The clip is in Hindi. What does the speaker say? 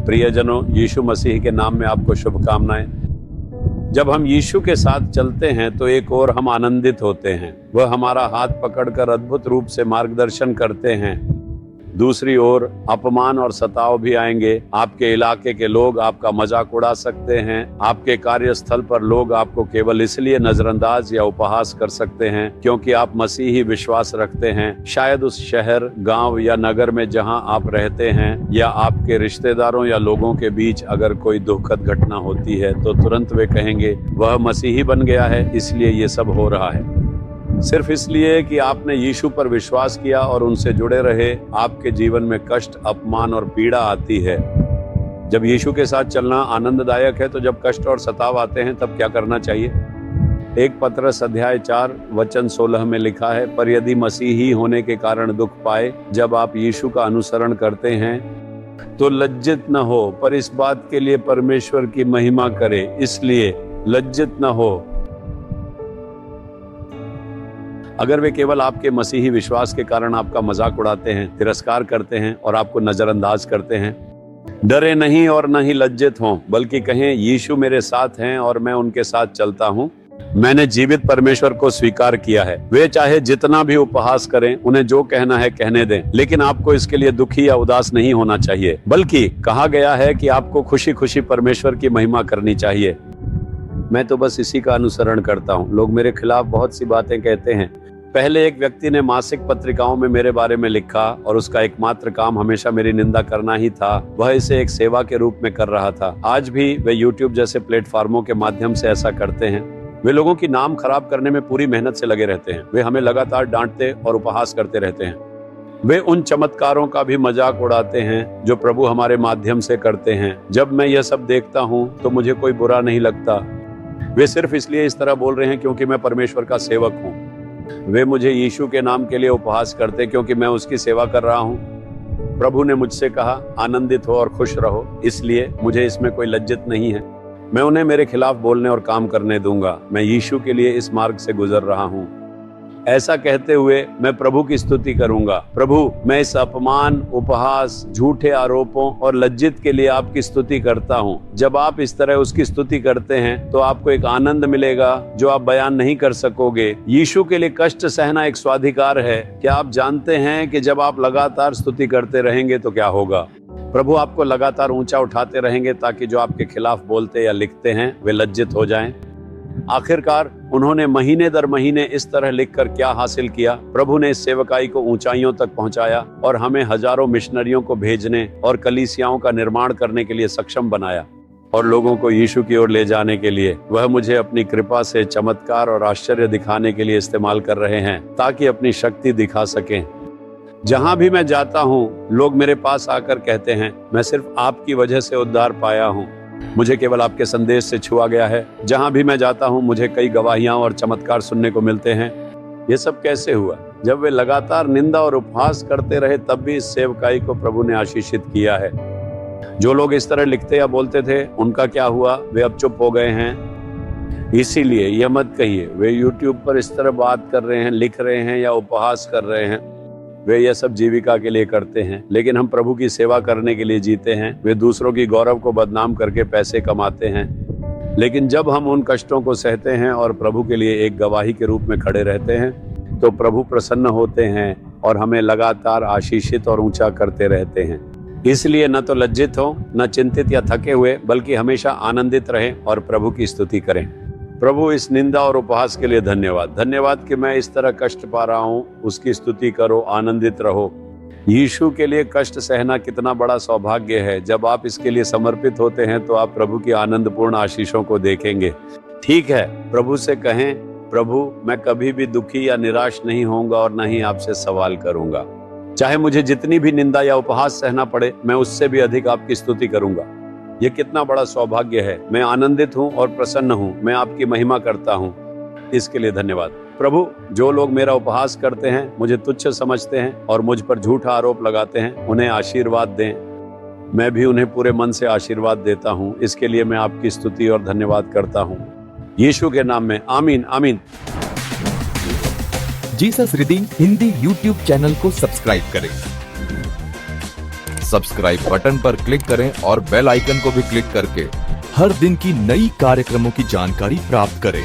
प्रियजनों, यीशु मसीह के नाम में आपको शुभकामनाएं। जब हम यीशु के साथ चलते हैं तो एक ओर हम आनंदित होते हैं, वह हमारा हाथ पकड़कर अद्भुत रूप से मार्गदर्शन करते हैं। दूसरी ओर अपमान और सताव भी आएंगे। आपके इलाके के लोग आपका मजाक उड़ा सकते हैं। आपके कार्यस्थल पर लोग आपको केवल इसलिए नजरअंदाज या उपहास कर सकते हैं क्योंकि आप मसीही विश्वास रखते हैं। शायद उस शहर, गांव या नगर में जहां आप रहते हैं या आपके रिश्तेदारों या लोगों के बीच अगर कोई दुखद घटना होती है तो तुरंत वे कहेंगे वह मसीही बन गया है, इसलिए ये सब हो रहा है। सिर्फ इसलिए कि आपने यीशु पर विश्वास किया और उनसे जुड़े रहे। आपके जीवन में कष्ट, अपमान और पीड़ा आती है। जब यीशु के साथ चलना आनंददायक है तो जब कष्ट और सताव आते हैं तब क्या करना चाहिए? 1 पतरस अध्याय 4 वचन 16 में लिखा है, पर यदि मसीही होने के कारण दुख पाए जब आप यीशु का अनुसरण करते हैं तो लज्जित न हो, पर इस बात के लिए परमेश्वर की महिमा करे, इसलिए लज्जित न हो। अगर वे केवल आपके मसीही विश्वास के कारण आपका मजाक उड़ाते हैं, तिरस्कार करते हैं और आपको नजरअंदाज करते हैं, डरे नहीं और न ही लज्जित हों, बल्कि कहें यीशु मेरे साथ हैं और मैं उनके साथ चलता हूं। मैंने जीवित परमेश्वर को स्वीकार किया है। वे चाहे जितना भी उपहास करें, उन्हें जो कहना है कहने दें, लेकिन आपको इसके लिए दुखी या उदास नहीं होना चाहिए, बल्कि कहा गया है कि आपको खुशी खुशी परमेश्वर की महिमा करनी चाहिए। मैं तो बस इसी का अनुसरण करता हूँ। लोग मेरे खिलाफ बहुत सी बातें कहते हैं। पहले एक व्यक्ति ने मासिक पत्रिकाओं में मेरे बारे में लिखा और उसका एकमात्र काम हमेशा मेरी निंदा करना ही था। वह इसे एक सेवा के रूप में कर रहा था। आज भी वे YouTube जैसे प्लेटफॉर्मों के माध्यम से ऐसा करते हैं। वे लोगों की नाम खराब करने में पूरी मेहनत से लगे रहते हैं। वे हमें लगातार डांटते और उपहास करते रहते हैं। वे उन चमत्कारों का भी मजाक उड़ाते हैं जो प्रभु हमारे माध्यम से करते हैं। जब मैं यह सब देखता हूँ तो मुझे कोई बुरा नहीं लगता। वे सिर्फ इसलिए इस तरह बोल रहे हैं क्योंकि मैं परमेश्वर का सेवक हूँ। वे मुझे यीशु के नाम के लिए उपहास करते क्योंकि मैं उसकी सेवा कर रहा हूँ। प्रभु ने मुझसे कहा आनंदित हो और खुश रहो, इसलिए मुझे इसमें कोई लज्जित नहीं है। मैं उन्हें मेरे खिलाफ बोलने और काम करने दूंगा। मैं यीशु के लिए इस मार्ग से गुजर रहा हूँ। ऐसा कहते हुए मैं प्रभु की स्तुति करूंगा। प्रभु, मैं इस अपमान, उपहास, झूठे आरोपों और लज्जित के लिए आपकी स्तुति करता हूं। जब आप इस तरह उसकी स्तुति करते हैं तो आपको एक आनंद मिलेगा जो आप बयान नहीं कर सकोगे। यीशु के लिए कष्ट सहना एक स्वाधिकार है। क्या आप जानते हैं कि जब आप लगातार स्तुति करते रहेंगे तो क्या होगा? प्रभु आपको लगातार ऊंचा उठाते रहेंगे ताकि जो आपके खिलाफ बोलते या लिखते हैं वे लज्जित हो जाएं। आखिरकार उन्होंने महीने दर महीने इस तरह लिखकर क्या हासिल किया? प्रभु ने इस सेवकाई को ऊंचाइयों तक पहुंचाया और हमें हजारों मिशनरियों को भेजने और कलीसियाओं का निर्माण करने के लिए सक्षम बनाया और लोगों को यीशु की ओर ले जाने के लिए वह मुझे अपनी कृपा से चमत्कार और आश्चर्य दिखाने के लिए इस्तेमाल कर रहे हैं ताकि अपनी शक्ति दिखा सकें। जहां भी मैं जाता हूं, लोग मेरे पास आकर कहते हैं मैं सिर्फ आपकी वजह से उद्धार पाया हूं। मुझे केवल आपके संदेश से छुआ गया है। जहां भी मैं जाता हूं मुझे कई गवाहियां और चमत्कार सुनने को मिलते हैं। ये सब कैसे हुआ? जब वे लगातार निंदा और उपहास करते रहे तब भी इस सेवकाई को प्रभु ने आशीषित किया है। जो लोग इस तरह लिखते या बोलते थे उनका क्या हुआ? वे अब चुप हो गए हैं। इसीलिए यह मत कहिए वे YouTube पर इस तरह बात कर रहे हैं, लिख रहे हैं या उपहास कर रहे हैं। वे यह सब जीविका के लिए करते हैं, लेकिन हम प्रभु की सेवा करने के लिए जीते हैं। वे दूसरों की गौरव को बदनाम करके पैसे कमाते हैं। लेकिन जब हम उन कष्टों को सहते हैं और प्रभु के लिए एक गवाही के रूप में खड़े रहते हैं तो प्रभु प्रसन्न होते हैं और हमें लगातार आशीषित और ऊंचा करते रहते हैं। इसलिए न तो लज्जित हो, न चिंतित या थके हुए, बल्कि हमेशा आनंदित रहें और प्रभु की स्तुति करें। प्रभु, इस निंदा और उपहास के लिए धन्यवाद। धन्यवाद कि मैं इस तरह कष्ट पा रहा हूँ। उसकी स्तुति करो, आनंदित रहो। यीशु के लिए कष्ट सहना कितना बड़ा सौभाग्य है। जब आप इसके लिए समर्पित होते हैं तो आप प्रभु की आनंदपूर्ण आशीषों को देखेंगे। ठीक है, प्रभु से कहें, प्रभु मैं कभी भी दुखी या निराश नहीं होऊंगा और न ही आपसे सवाल करूंगा। चाहे मुझे जितनी भी निंदा या उपहास सहना पड़े, मैं उससे भी अधिक आपकी स्तुति करूंगा। यह कितना बड़ा सौभाग्य है। मैं आनंदित हूं और प्रसन्न हूं। मैं आपकी महिमा करता हूं। इसके लिए धन्यवाद। प्रभु, जो लोग मेरा उपहास करते हैं, मुझे तुच्छ समझते हैं और मुझ पर झूठा आरोप लगाते हैं, उन्हें आशीर्वाद दें। मैं भी उन्हें पूरे मन से आशीर्वाद देता हूं। इसके लिए मैं आपकी स्तुति और धन्यवाद करता हूं। यीशु के नाम में आमीन, आमीन। Jesus redeem Hindi YouTube channel को सब्सक्राइब करें। सब्सक्राइब बटन पर क्लिक करें और बेल आइकन को भी क्लिक करके हर दिन की नई कार्यक्रमों की जानकारी प्राप्त करें।